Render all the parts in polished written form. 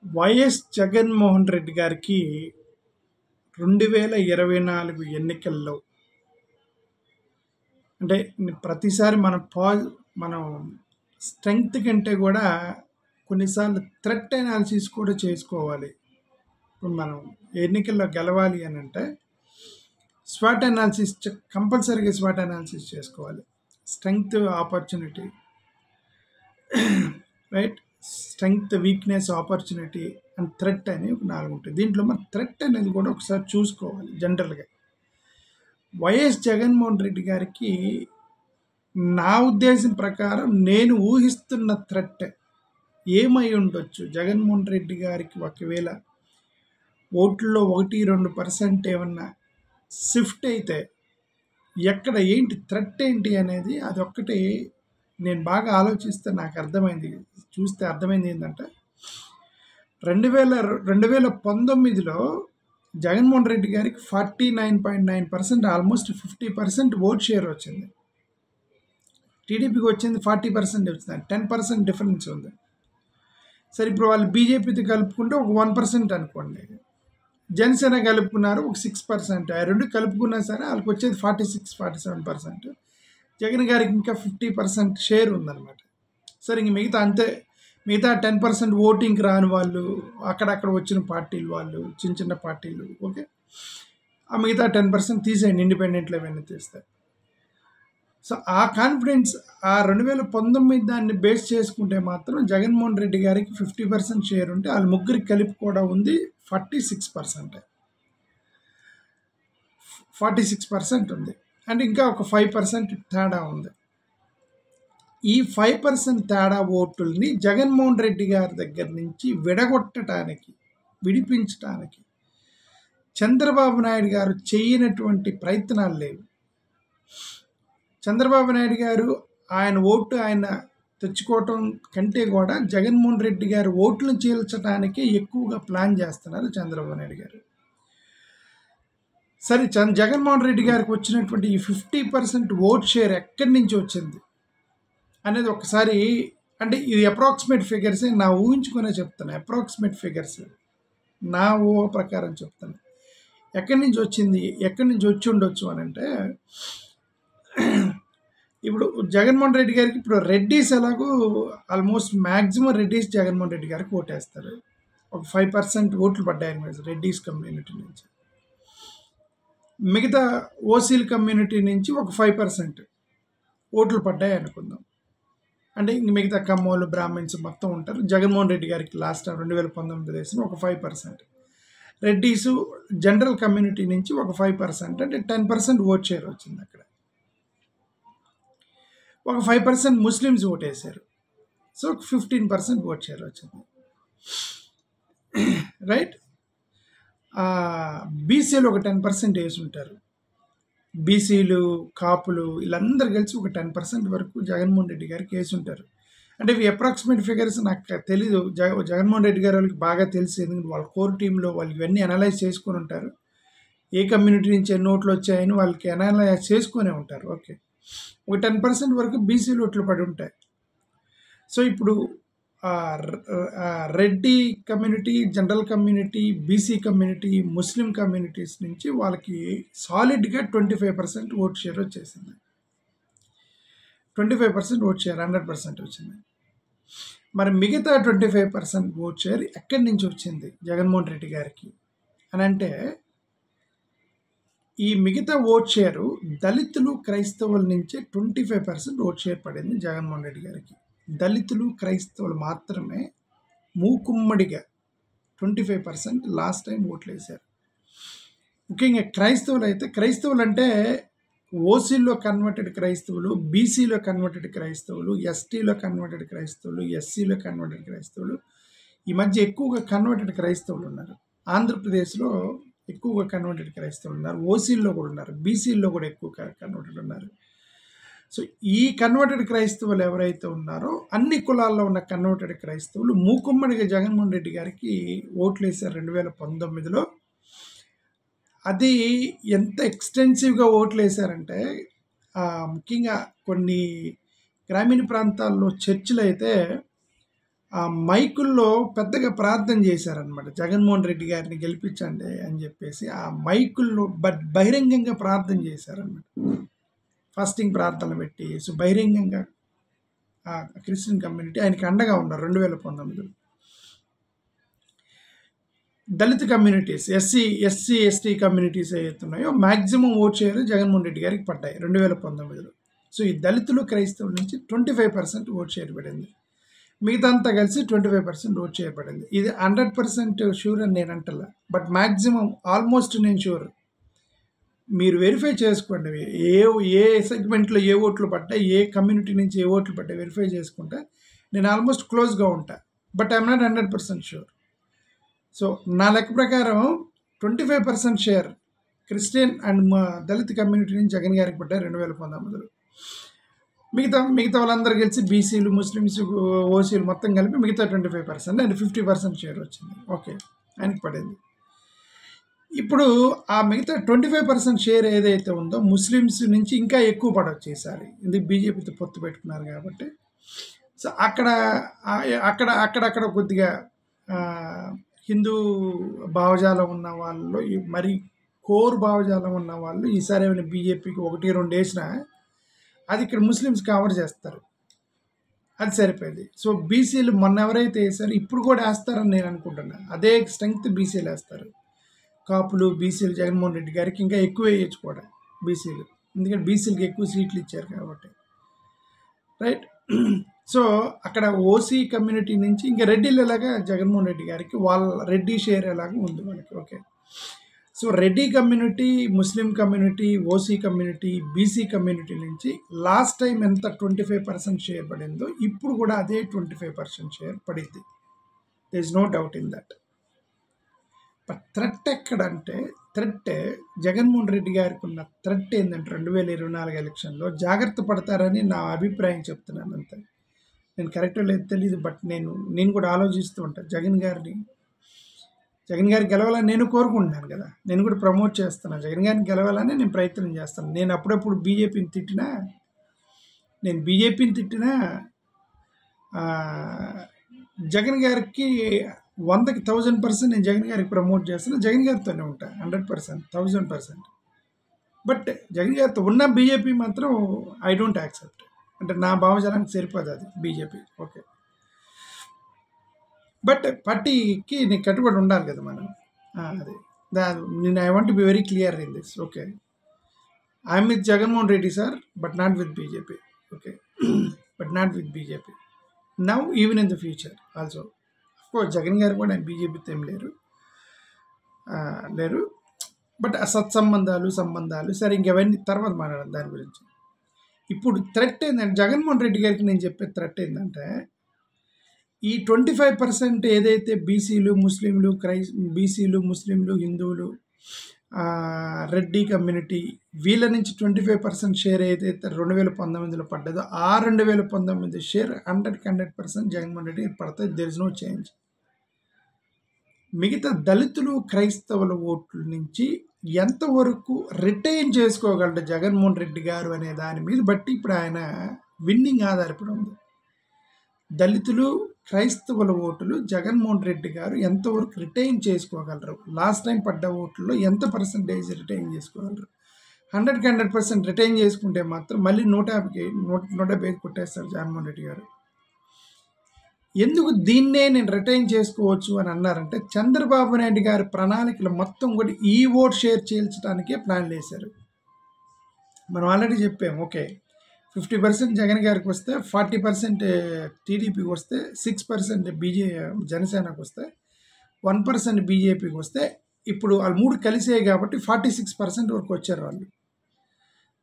YS Jaganmohan Reddy గారికి 2024 ఎన్నికల్లో అంటే ప్రతిసారి మనం స్ట్రెంగ్త్ కంటే కూడా కొన్నిసార్లు థ్రెట్ అనాలిసిస్ కూడా చేసుకోవాలి. ఇప్పుడు మనం ఎన్నికల్లో గెలవాలి అని అంటే స్వాట్ అనాలిసిస్ కంపల్సరీగా స్వాట్ అనాలిసిస్ చేసుకోవాలి. Strength, opportunity, right? Strength, weakness, opportunity and threat అని ఒక 4 ఉంటాయి. దీంట్లో మన థ్రెట్ అనేది కూడా ఒకసారి చూసుకోవాలి. జనరల్గా వైఎస్ జగన్మోహన్ రెడ్డి గారికి నా ఉద్దేశం ప్రకారం నేను ఊహిస్తున్న థ్రెట్ ఏమై ఉండొచ్చు? జగన్మోహన్ రెడ్డి గారికి ఒకవేళ ఓట్లలో 1-2% ఏమన్నా షిఫ్ట్ అయితే ఎక్కడ ఏంటి థ్రెట్ ఏంటి అనేది అదొక్కటి నేను బాగా ఆలోచిస్తే నాకు అర్థమైంది ఏంటంటే 2019లో జగన్మోహన్ రెడ్డి గారికి 49.9%, ఆల్మోస్ట్ 50% ఓట్ షేర్ వచ్చింది. టీడీపీకి వచ్చింది 40% వచ్చింది, 10% డిఫరెన్స్ ఉంది. సరే, ఇప్పుడు వాళ్ళు బీజేపీతో కలుపుకుంటే ఒక 1% అనుకోండి, జనసేన కలుపుకున్నారు ఒక 6%, ఆ రెండు కలుపుకున్నా సరే వాళ్ళకి వచ్చేది 46-47%. జగన్ గారికి ఇంకా 50% షేర్ ఉందన్నమాట. సరే, ఇంక మిగతా 10% ఓటింగ్కి రాని వాళ్ళు, అక్కడక్కడ వచ్చిన పార్టీలు, వాళ్ళు చిన్న పార్టీలు, ఓకే, ఆ మిగతా 10% తీసేయండి, ఇండిపెండెంట్లో ఏమైనా తీస్తే. సో ఆ కాన్ఫిడెన్స్, ఆ 2019 దాన్ని బేస్ చేసుకుంటే మాత్రం జగన్మోహన్ రెడ్డి గారికి 50% షేర్ ఉంటే వాళ్ళ ముగ్గురికి కలిపి కూడా ఉంది 46% ఉంది. అంటే ఇంకా ఒక 5% తేడా ఉంది. ఈ 5% తేడా ఓటుల్ని జగన్మోహన్ రెడ్డి గారి దగ్గర నుంచి విడిపించడానికి చంద్రబాబు నాయుడు గారు చేయనటువంటి ప్రయత్నాలు లేవు. చంద్రబాబు నాయుడు గారు ఆయన తెచ్చుకోవటం కంటే కూడా జగన్మోహన్ రెడ్డి గారు ఓట్లను చీల్చడానికే ఎక్కువగా ప్లాన్ చేస్తున్నారు చంద్రబాబు నాయుడు గారు. సరే, జగన్మోహన్ రెడ్డి గారికి వచ్చినటువంటి ఈ 50% ఓట్ షేర్ ఎక్కడి నుంచి వచ్చింది అనేది ఒకసారి, అంటే ఇది అప్రాక్సిమేట్ ఫిగర్స్, నా ఊహించుకునే చెప్తాను. అప్రాక్సిమేట్ ఫిగర్స్ నా ఊహ ప్రకారం చెప్తాను. ఎక్కడి నుంచి వచ్చి ఉండొచ్చు అని అంటే, ఇప్పుడు జగన్మోహన్ రెడ్డి గారికి ఇప్పుడు రెడ్డీస్ ఎలాగో ఆల్మోస్ట్ మ్యాక్సిమం రెడ్డీస్ జగన్మోహన్ రెడ్డి గారికి ఓటేస్తారు. ఒక 5% ఓట్లు పడ్డాయి రెడ్డీస్ కమ్యూనిటీ నుంచి. మిగతా ఓసీల కమ్యూనిటీ నుంచి ఒక 5% ఓట్లు పడ్డాయి అనుకుందాం. అంటే ఇంక మిగతా కమ్మోళ్ళు, బ్రాహ్మిన్స్ మొత్తం ఉంటారు. జగన్మోహన్ రెడ్డి గారికి లాస్ట్ 2019 వేసిన ఒక 5%. రెడ్డీసు జనరల్ కమ్యూనిటీ నుంచి ఒక 5%, అంటే 10% ఓట్ షేర్ వచ్చింది అక్కడ. ఒక 5% ముస్లిమ్స్ ఓటేశారు, సో 15% ఓట్ షేర్ వచ్చింది, రైట్? బీసీలు ఒక 10% వేసి ఉంటారు. బీసీలు, కాపులు వీళ్ళందరూ కలిసి ఒక 10% వరకు జగన్మోహన్ రెడ్డి గారికి వేసి ఉంటారు. అంటే ఇవి అప్రాక్సిమేట్ ఫిగర్స్, నాకు తెలీదు. జగన్మోహన్ రెడ్డి గారు వాళ్ళకి బాగా తెలుసు, ఎందుకంటే వాళ్ళ కోర్ టీంలో వాళ్ళు ఇవన్నీ అనలైజ్ చేసుకొని ఉంటారు. ఏ కమ్యూనిటీ నుంచి ఎన్ని ఓట్లు వచ్చాయని వాళ్ళకి అనలైజ్ చేసుకునే ఉంటారు. ఓకే, ఒక 10% వరకు బీసీలు ఓట్లు పడి ఉంటాయి. సో ఇప్పుడు Reddy community, general community, BC community, Muslim communities నుంచి వాళ్ళకి సాలిడ్గా 25% ఓట్ షేర్ వచ్చేసింది. 25% ఓట్ షేర్ 100% వచ్చింది. మరి మిగతా 25% ఓట్ షేర్ ఎక్కడి నుంచి వచ్చింది జగన్మోహన్ రెడ్డి గారికి అని అంటే, ఈ మిగతా ఓట్ షేరు దళితులు, క్రైస్తవుల నుంచే 25% ఓట్ షేర్ పడింది జగన్మోహన్ రెడ్డి గారికి. దళితులు, క్రైస్తవులు మాత్రమే మూకుమ్మడిగా 25% లాస్ట్ టైం ఓట్లు వేశారు. ముఖ్యంగా క్రైస్తవులు అంటే ఓసీలో కన్వర్టెడ్ క్రైస్తవులు, బీసీలో కన్వర్టెడ్ క్రైస్తవులు, ఎస్టీలో కన్వర్టెడ్ క్రైస్తవులు, ఎస్సీలో కన్వర్టెడ్ క్రైస్తవులు, ఈ మధ్య ఎక్కువగా కన్వర్టెడ్ క్రైస్తవులు ఉన్నారు. ఆంధ్రప్రదేశ్లో ఎక్కువగా కన్వర్టెడ్ క్రైస్తవులు ఉన్నారు, ఓసీల్లో కూడా ఉన్నారు, బీసీల్లో కూడా ఎక్కువ కన్వర్టెడ్ ఉన్నారు. సో ఈ కన్వర్టెడ్ క్రైస్తవులు ఎవరైతే ఉన్నారో, అన్ని కులాల్లో ఉన్న కన్వర్టెడ్ క్రైస్తవులు మూకుమ్మడిగా జగన్మోహన్ రెడ్డి గారికి ఓట్లు వేశారు 2019లో. అది ఎంత ఎక్స్టెన్సివ్గా ఓట్లు వేశారంటే, ముఖ్యంగా కొన్ని గ్రామీణ ప్రాంతాల్లో చర్చిలు అయితే ఆ మైకుల్లో పెద్దగా ప్రార్థన చేశారనమాట. జగన్మోహన్ రెడ్డి గారిని గెలిపించండి అని చెప్పేసి ఆ మైకుల్లో బహిరంగంగా ప్రార్థన చేశారనమాట. ఫాస్టింగ్ ప్రార్థనలు పెట్టి సో బహిరంగంగా ఆ క్రిస్టియన్ కమ్యూనిటీ ఆయనకి అండగా ఉన్నారు 2019లో. దళిత కమ్యూనిటీస్ ఎస్సీ ఎస్టీ కమ్యూనిటీస్ ఏవైతున్నాయో maximum vote share Jaganmohan Reddy గారికి పడ్డాయి 2019లో. సో ఈ దళితులు క్రైస్తవుల నుంచి 25% ఓట్ షేర్ పడింది. మిగతా అంతా కలిసి 25% ఓట్ షేర్ పడింది. ఇది 100% షూర్ అని నేను అంటలా, బట్ మ్యాక్సిమం ఆల్మోస్ట్ నేను షూర్. మీరు వెరిఫై చేసుకోండి ఏ ఏ సెగ్మెంట్లో ఏ ఓట్లు పడ్డాయి, ఏ కమ్యూనిటీ నుంచి ఏ ఓట్లు పడ్డాయి వెరిఫై చేసుకుంటే నేను ఆల్మోస్ట్ క్లోజ్గా ఉంటా, but I'm not 100% sure. So నా లెక్క ప్రకారం 25% share Christian and Dalit community నుంచి జగన్ గారికి పడ్డాయి 2019లో. మిగతా వాళ్ళందరూ కలిసి బీసీలు, ముస్లిమ్స్, ఓసీలు మొత్తం కలిపి మిగతా 25% అండ్ 50% షేర్ వచ్చింది. ఓకే, ఆయనకి పడింది. ఇప్పుడు ఆ మిగతా 25% షేర్ ఏదైతే ఉందో ముస్లిమ్స్ నుంచి ఇంకా ఎక్కువ పడవచ్చు ఈసారి, ఎందుకు బీజేపీతో పొత్తు పెట్టుకున్నారు కాబట్టి. సో అక్కడక్కడ కొద్దిగా హిందూ భావజాలం ఉన్న వాళ్ళు, మరి కోర్ భావజాలం ఉన్న వాళ్ళు ఈసారి ఏమైనా బీజేపీకి 1-2 వేసినా అది ఇక్కడ ముస్లిమ్స్ కవర్ చేస్తారు, అది సరిపోయింది. సో బీసీలు మొన్న ఎవరైతే వేసారో ఇప్పుడు కూడా వేస్తారని నేను అనుకుంటున్నా. అదే స్ట్రెంగ్త్ బీసీలు వేస్తారు. కాపులు, బీసీలు జగన్మోహన్ రెడ్డి గారికి ఇంకా ఎక్కువ వేయచ్చు కూడా బీసీలు, ఎందుకంటే బీసీలకి ఎక్కువ సీట్లు ఇచ్చారు కాబట్టి, రైట్. సో అక్కడ ఓసీ కమ్యూనిటీ నుంచి ఇంకా రెడ్డిలు ఎలాగా జగన్మోహన్ రెడ్డి గారికి వాళ్ళ రెడ్డి షేర్ ఎలాగా ఉంది వాళ్ళకి. Okay, so Reddy community, Muslim community, OC community, BC community నుంచి లాస్ట్ టైం ఎంత 25% షేర్ పడిందో ఇప్పుడు కూడా అదే 25% షేర్ పడింది. There is no doubt in that. But threat ఎక్కడంటే, థ్రెట్ జగన్మోహన్ రెడ్డి గారికి ఉన్న థ్రెట్ ఏంటంటే 2024 ఎలక్షన్లో జాగ్రత్త పడతారని నా అభిప్రాయం చెప్తున్నాను అంతే. నేను కరెక్టో లేదు తెలియదు, బట్ నేను కూడా ఆలోచిస్తూ ఉంటాను. జగన్ గారు గెలవాలని నేను కోరుకుంటున్నాను కదా, నేను కూడా ప్రమోట్ చేస్తున్నాను. జగన్ గారిని గెలవాలని నేను ప్రయత్నం చేస్తాను. నేను అప్పుడప్పుడు బీజేపీని తిట్టినా జగన్ గారికి 100కి 1000% నేను జగన్ గారికి ప్రమోట్ చేస్తున్నా. జగన్ గారితోనే ఉంటా 100%, 1000%. బట్ జగన్ గారితో ఉన్న బీజేపీ మాత్రం ఐ డోంట్ యాక్సెప్ట్. అంటే నా భావజాలానికి సరిపోదు అది బీజేపీ. ఓకే, బట్ పార్టీకి నీకు కట్టుబడి ఉండాలి కదా మనం. అది నేను I want be very clear in this. Okay, I'm with Jaganmohan Reddy sir, but not with BJP. Okay, but not with BJP now, even in the future also. Of course Jagan గారు కూడా బీజేపీతో ఏం లేరు, బట్ సంబంధాలు సరే, ఇంకెవన్నీ తర్వాత మాట్లాడడం దాని గురించి. ఇప్పుడు థ్రెట్ ఏంటంటే జగన్మోహన్ రెడ్డి గారికి నేను చెప్పే థ్రెట్ ఏంటంటే, ఈ 25% ఏదైతే బీసీలు, ముస్లింలు, హిందువులు, రెడ్డి కమ్యూనిటీ వీళ్ళ నుంచి 25% షేర్ ఏదైతే 2019లో పడ్డదో ఆ 2019 షేర్ 100% జగన్మోహన్ రెడ్డి పడతాయి. There is no change. మిగతా దళితులు, క్రైస్తవుల ఓట్ల నుంచి ఎంతవరకు రిటైన్ చేసుకోగలడు జగన్మోహన్ రెడ్డి గారు అనే దాని మీద బట్టి ఇప్పుడు ఆయన విన్నింగ్ ఆధారపడి ఉంది. దళితులు, క్రైస్తవుల ఓటులు జగన్మోహన్ రెడ్డి గారు ఎంతవరకు రిటైన్ చేసుకోగలరు, లాస్ట్ టైం పడ్డ ఓట్లలో ఎంత పర్సంటేజ్ రిటైన్ చేసుకోగలరు. 100కి 100% రిటైన్ చేసుకుంటే మాత్రం మళ్ళీ 150 కొట్టేస్తారు జగన్మోహన్ రెడ్డి గారు. ఎందుకు దీన్నే నేను రిటైన్ చేసుకోవచ్చు అని అన్నారంటే, చంద్రబాబు నాయుడు గారి ప్రణాళికలు మొత్తం కూడా ఈ ఓట్ షేర్ చేల్చడానికే ప్లాన్లు వేశారు. మనం ఆల్రెడీ చెప్పాము. ఓకే, 50% జగన్ గారికి వస్తే, 40% టీడీపీకి వస్తే, 6% జనసేనకు వస్తే, 1% బీజేపీకి వస్తే, ఇప్పుడు వాళ్ళు 3 కలిసాయి కాబట్టి 46% వరకు వచ్చారు వాళ్ళు.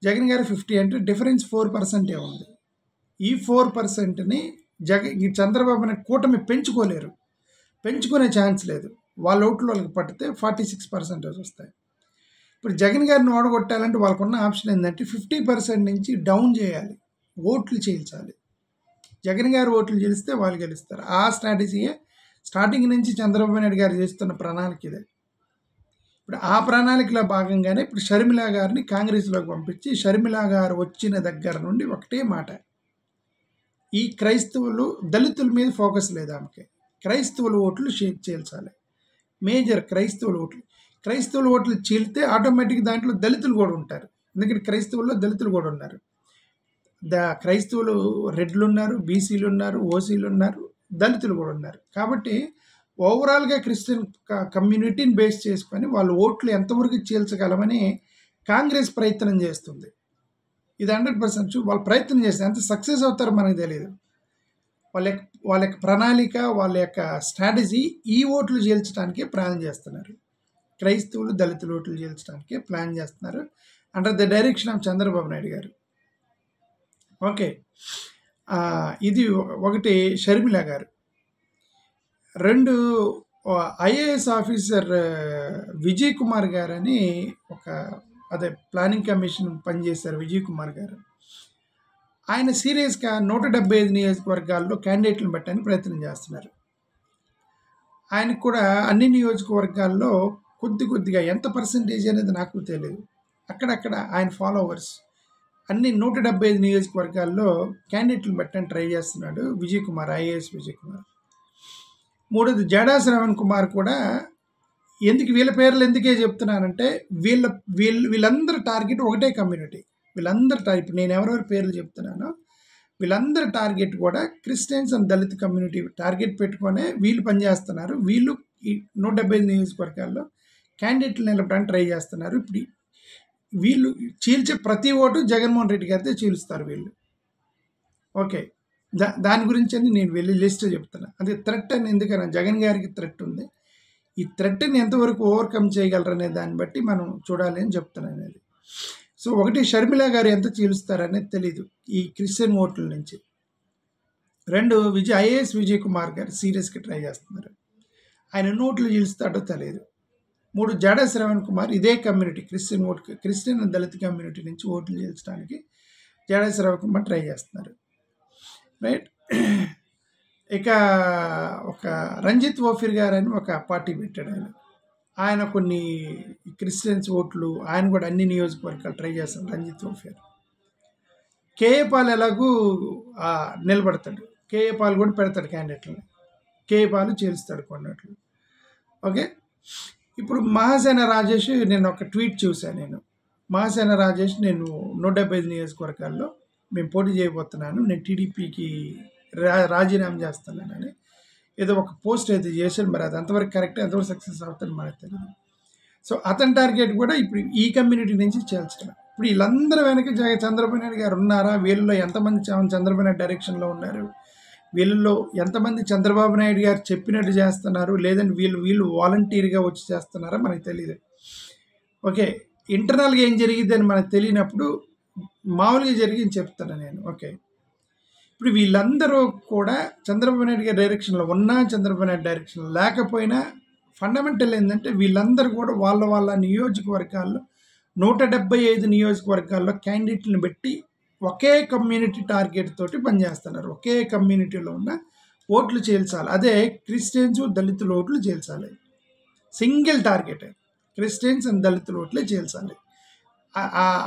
జగన్ గారు 50 అంటే డిఫరెన్స్ 4% ఉంది. ఈ 4%ని చంద్రబాబు నాయుడు కూటమి పెంచుకునే ఛాన్స్ లేదు. వాళ్ళ ఓట్లు వాళ్ళకి పట్టితే 46% వస్తాయి. ఇప్పుడు జగన్ గారిని ఓడగొట్టాలంటే వాళ్ళకున్న ఆప్షన్ ఏంటంటే 50% నుంచి డౌన్ చేయాలి, ఓట్లు చేయించాలి. జగన్ గారు ఓట్లు గెలిస్తే వాళ్ళు గెలుస్తారు. ఆ స్ట్రాటజీయే స్టార్టింగ్ నుంచి చంద్రబాబు నాయుడు గారు చేస్తున్న ప్రణాళిక ఇదే. ఇప్పుడు ఆ ప్రణాళికలో భాగంగానే ఇప్పుడు షర్మిల గారిని కాంగ్రెస్లోకి పంపించి, షర్మిల గారు వచ్చిన దగ్గర నుండి ఒకటే మాట, ఈ క్రైస్తవులు దళితుల మీద ఫోకస్ లేదు ఆమెకి. క్రైస్తవుల ఓట్లు చీల్చాలి. మేజర్ క్రైస్తవుల ఓట్లు చీలితే ఆటోమేటిక్ దాంట్లో దళితులు కూడా ఉంటారు. ఎందుకంటే క్రైస్తవుల్లో దళితులు కూడా ఉన్నారు. క్రైస్తవులు రెడ్లు ఉన్నారు, బీసీలు ఉన్నారు, ఓసీలు ఉన్నారు, దళితులు కూడా ఉన్నారు. కాబట్టి ఓవరాల్గా క్రిస్టియన్ కమ్యూనిటీని బేస్ చేసుకొని వాళ్ళు ఓట్లు ఎంతవరకు చీల్చగలమని కాంగ్రెస్ ప్రయత్నం చేస్తుంది. ఇది 100% వాళ్ళు ప్రయత్నం చేస్తారు. ఎంత సక్సెస్ అవుతారో మనకు తెలియదు. వాళ్ళ యొక్క ప్రణాళిక, వాళ్ళ యొక్క స్ట్రాటజీ ఈ ఓట్లు చీల్చడానికే ప్లాన్ చేస్తున్నారు. క్రైస్తవులు దళితుల ఓట్లు చీల్చడానికే ప్లాన్ చేస్తున్నారు under the direction of Chandrababu Naidu గారు. ఓకే, ఇది ఒకటి. షర్మిల గారు. 2 ఐఏఎస్ ఆఫీసర్ విజయ్ కుమార్ గారు అని ప్లానింగ్ కమిషన్ పనిచేశారు. విజయ్ కుమార్ గారు ఆయన సీరియస్గా 175 నియోజకవర్గాల్లో క్యాండిడేట్లను పెట్టడానికి ప్రయత్నం చేస్తున్నారు. ఆయనకు కూడా అన్ని నియోజకవర్గాల్లో కొద్దిగా ఎంత పర్సంటేజ్ అనేది నాకు తెలియదు, అక్కడక్కడ ఆయన ఫాలోవర్స్ అన్ని 175 నియోజకవర్గాల్లో క్యాండిడేట్లు పెట్టడానికి ట్రై చేస్తున్నాడు విజయ్ కుమార్, ఐఏఎస్ విజయ్ కుమార్. మూడోది జడా శ్రవణ్ కుమార్ కూడా. వీళ్ళ పేర్లు ఎందుకే చెప్తున్నానంటే వీళ్ళందరూ టార్గెట్ ఒకటే కమ్యూనిటీ. ఇప్పుడు నేను ఎవరెవరి పేర్లు చెప్తున్నానో వీళ్ళందరి టార్గెట్ కూడా Christians and Dalit community target పెట్టుకొనే వీళ్ళు పనిచేస్తున్నారు. వీళ్ళు ఈ 175 నియోజకవర్గాల్లో క్యాండిడేట్లు నిలపడానికి ట్రై చేస్తున్నారు. ఇప్పుడు వీళ్ళు చీల్చే ప్రతి ఓటు జగన్మోహన్ రెడ్డి గారితో చీలుస్తారు వీళ్ళు. ఓకే, దాని గురించి అని నేను వెళ్ళి లిస్ట్ చెప్తున్నా. అది థ్రెట్ అని ఎందుకన్నా, జగన్ గారికి థ్రెట్ ఉంది. ఈ థ్రెట్ని ఎంతవరకు ఓవర్కమ్ చేయగలరు అనే దాన్ని బట్టి మనం చూడాలి అని చెప్తున్నాను అనేది. సో ఒకటి, షర్మిల గారు ఎంత చీలుస్తారనేది తెలీదు ఈ క్రిస్టియన్ ఓట్ల నుంచి. 2, ఐఏఎస్ విజయ్ కుమార్ గారు సీరియస్గా ట్రై చేస్తున్నారు. ఆయన నోట్లు చీలుస్తాడో తెలియదు. 3, జడా శ్రవణ్ కుమార్ ఇదే community Christian and Dalit community నుంచి ఓట్లు చీల్చడానికి జడా శ్రవణ్ కుమార్ ట్రై చేస్తున్నారు. రైట్. ఇక ఒక రంజిత్ ఓఫీర్ గారు అని ఒక పార్టీ పెట్టాడు. ఆయన కొన్ని క్రిస్టియన్స్ ఓట్లు ఆయన కూడా అన్ని నియోజకవర్గాలు ట్రై చేస్తాడు. రంజిత్ ఓఫీర్. కేఏ పాల్ ఎలాగూ నిలబడతాడు. కేఏ పాల్ కూడా పెడతాడు క్యాండిడేట్లని. కేఏ పాల్ చేలుస్తాడు కొన్నట్లు. ఓకే, ఇప్పుడు మహాసేన రాజేష్, నేను ఒక ట్వీట్ చూశాను. మహాసేన రాజేష్, నేను 175 నియోజకవర్గాల్లో మేము పోటీ చేయబోతున్నాను, నేను టీడీపీకి రాజీనామా చేస్తున్నానని ఏదో ఒక పోస్ట్ అయితే చేశాడు. మరి అది అంతవరకు కరెక్ట్, ఎంతవరకు సక్సెస్ అవుతుంది మనకు తెలియదు. సో అతని టార్గెట్ కూడా ఇప్పుడు ఈ కమ్యూనిటీ నుంచి చేల్చడం. ఇప్పుడు వీళ్ళందరూ వెనక చంద్రబాబు నాయుడు గారు ఉన్నారా? వీళ్ళలో ఎంతమంది చంద్రబాబు నాయుడు డైరెక్షన్లో ఉన్నారు? వీళ్ళలో ఎంతమంది చంద్రబాబు నాయుడు గారు చెప్పినట్టు చేస్తున్నారు, లేదంటే వీళ్ళు వాలంటీర్గా వచ్చి చేస్తున్నారా మనకు తెలియదు. ఓకే, ఇంటర్నల్గా ఏం జరిగిద్ది అని మనకు తెలియనప్పుడు మామూలుగా జరిగింది చెప్తాను నేను. ఓకే, ఇప్పుడు వీళ్ళందరూ కూడా చంద్రబాబు నాయుడు గారి డైరెక్షన్లో ఉన్నా, చంద్రబాబు నాయుడు డైరెక్షన్లో లేకపోయినా, ఫండమెంటల్ ఏంటంటే వీళ్ళందరూ కూడా వాళ్ళ నియోజకవర్గాల్లో 175 నియోజకవర్గాల్లో క్యాండిడేట్లను పెట్టి ఒకే కమ్యూనిటీ టార్గెట్ తోటి పనిచేస్తున్నారు. ఒకే కమ్యూనిటీలో ఉన్న ఓట్లు చేల్చాలి. అదే క్రిస్టియన్స్ దళితుల ఓట్లు చేల్చాలి. సింగిల్ టార్గెట్ క్రిస్టియన్స్ అండ్ దళితుల ఓట్లే చేల్చాలి.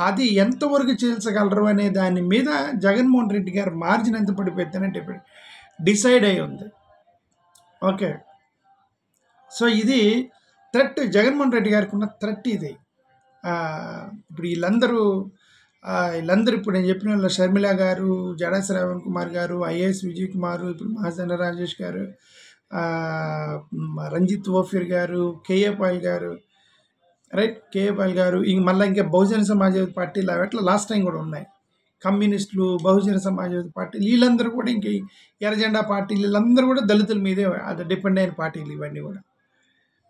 అది ఎంతవరకు చేల్చగలరు అనే దాని మీద జగన్మోహన్ రెడ్డి గారు మార్జిన్ ఎంత పడిపోతుందంటే డిసైడ్ అయి ఉంది. ఓకే, సో ఇది థ్రెట్, జగన్మోహన్ రెడ్డి గారికి ఉన్న థ్రెట్ ఇది. ఇప్పుడు వీళ్ళందరూ ఇప్పుడు నేను చెప్పిన వాళ్ళు షర్మిల గారు, జడా శ్రవణ్ కుమార్ గారు, ఐఏఎస్ విజయ్ కుమార్, ఇప్పుడు మహాసేన రాజేష్ గారు, రంజిత్ ఓఫీర్ గారు, కేఏ పాల్ గారు, రైట్, కేఏ పాల్ గారు, మళ్ళీ ఇంకా బహుజన సమాజవాదీ పార్టీలు అట్లా లాస్ట్ టైం కూడా ఉన్నాయి. కమ్యూనిస్టులు, బహుజన సమాజవాదీ పార్టీలు, వీళ్ళందరూ కూడా ఇంక ఎర్రజెండా పార్టీలు, వీళ్ళందరూ కూడా దళితుల మీదే అది డిపెండ్ అయిన పార్టీలు ఇవన్నీ కూడా.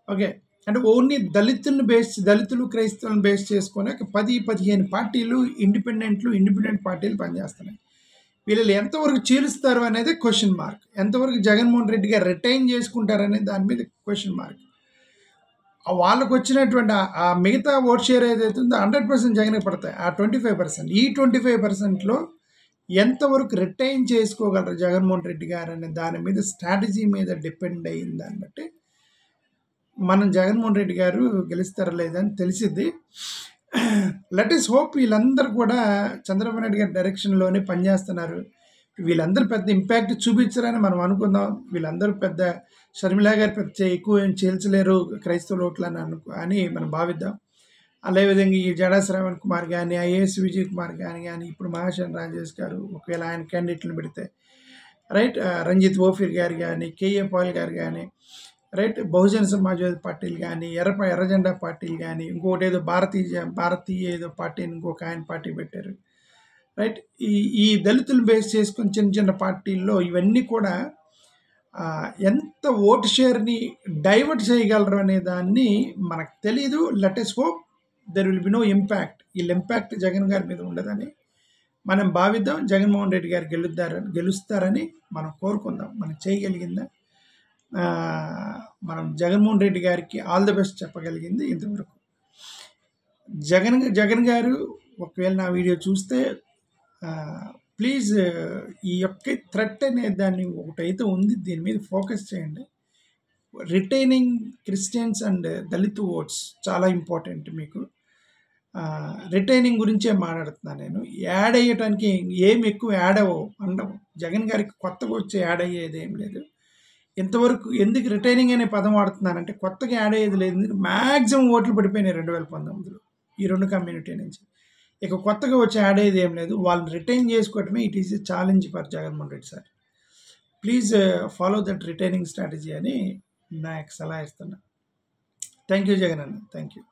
ఓకే, అంటే ఓన్లీ దళితులు క్రైస్తవులను బేస్ చేసుకొని 10-15 పార్టీలు ఇండిపెండెంట్ పార్టీలు పనిచేస్తున్నాయి. వీళ్ళు ఎంతవరకు చీలుస్తారు అనేది క్వశ్చన్ మార్క్. ఎంతవరకు జగన్మోహన్ రెడ్డి గారు రిటైన్ చేసుకుంటారనే దాని మీద క్వశ్చన్ మార్క్. వాళ్ళకు వచ్చినటువంటి ఆ మిగతా ఓట్ షేర్ ఏదైతే ఉందో 100% జగన్కి పడతాయి. ఆ 25%, ఈ 25%లో ఎంతవరకు రిటైన్ చేసుకోగలరు జగన్మోహన్ రెడ్డి గారు అనే దాని మీద, స్ట్రాటజీ మీద డిపెండ్ అయ్యింది. దాన్ని బట్టి మనం జగన్మోహన్ రెడ్డి గారు గెలుస్తారా లేదని తెలిసిద్ది. లెట్ us హోప్ వీళ్ళందరూ కూడా చంద్రబాబు నాయుడు గారి డైరెక్షన్లోనే పనిచేస్తున్నారు. వీళ్ళందరూ పెద్ద ఇంపాక్ట్ చూపించరని మనం అనుకుందాం. వీళ్ళందరూ పెద్ద షర్మిల గారు పెద్ద ఎక్కువ ఏం చీల్చలేరు క్రైస్తవ ఓట్లని అని మనం భావిద్దాం. అదేవిధంగా ఈ జడా శ్రావణ్ కుమార్ గాని, ఐఏఎస్ విజయ్ కుమార్ గాని ఇప్పుడు మహాశన్ రాజేష్ గారు ఒకవేళ ఆయన క్యాండిడేట్‌లను పెడితే రైట్ రంజిత్ ఓఫీర్ గారు గాని, కేఏ పాల్ గారు గాని రైట్ బహుజన సమాజ్వాదీ పార్టీలు గాని, ఎర్రజెండా పార్టీలు గాని, ఇంకోటేదో భారతీయ ఏదో పార్టీని ఇంకొక ఆయన పార్టీ పెట్టారు. రైట్ ఈ దళితులు బేస్ చేసుకొని చిన్న చిన్న పార్టీల్లో ఇవన్నీ కూడా ఎంత ఓటు షేర్ని డైవర్ట్ చేయగలరు అనే దాన్ని మనకు తెలీదు. Let us hope there will be no impact. వీళ్ళ ఇంపాక్ట్ జగన్ గారి మీద ఉండదని మనం భావిద్దాం. జగన్మోహన్ రెడ్డి గారు గెలుస్తారని మనం కోరుకుందాం. మనం చేయగలిగిందా మనం జగన్మోహన్ రెడ్డి గారికి ఆల్ ది బెస్ట్ చెప్పగలిగింది ఇంతవరకు. జగన్ గారు ఒకవేళ నా వీడియో చూస్తే ప్లీజ్ ఈ యొక్క థ్రెట్ అనే దాన్ని ఒకటైతే ఉంది, దీని మీద ఫోకస్ చేయండి. Retaining Christians and Dalit votes చాలా ఇంపార్టెంట్ మీకు. రిటైనింగ్ గురించే మాట్లాడుతున్నాను నేను. యాడ్ అయ్యటానికి ఏమి ఎక్కువ యాడ్ ఉండవు. జగన్ గారికి కొత్తగా వచ్చి యాడ్ అయ్యేది ఏం లేదు. ఇంతవరకు ఎందుకు రిటైనింగ్ అనే పదం వాడుతున్నానంటే కొత్తగా యాడ్ అయ్యేది లేదు. మ్యాక్సిమం ఓట్లు పడిపోయినాయి 2019లో ఈ రెండు కమ్యూనిటీ నుంచి. ఇక కొత్తగా వచ్చి యాడ్ అయ్యేది ఏం లేదు. వాళ్ళని రిటైన్ చేసుకోవటమే it is a challenge for Jaganmohan Reddy sir. Please follow that retaining strategy అని నాకు సలహా ఇస్తున్నా. థ్యాంక్ యూ జగన్ అన్న, థ్యాంక్ యూ.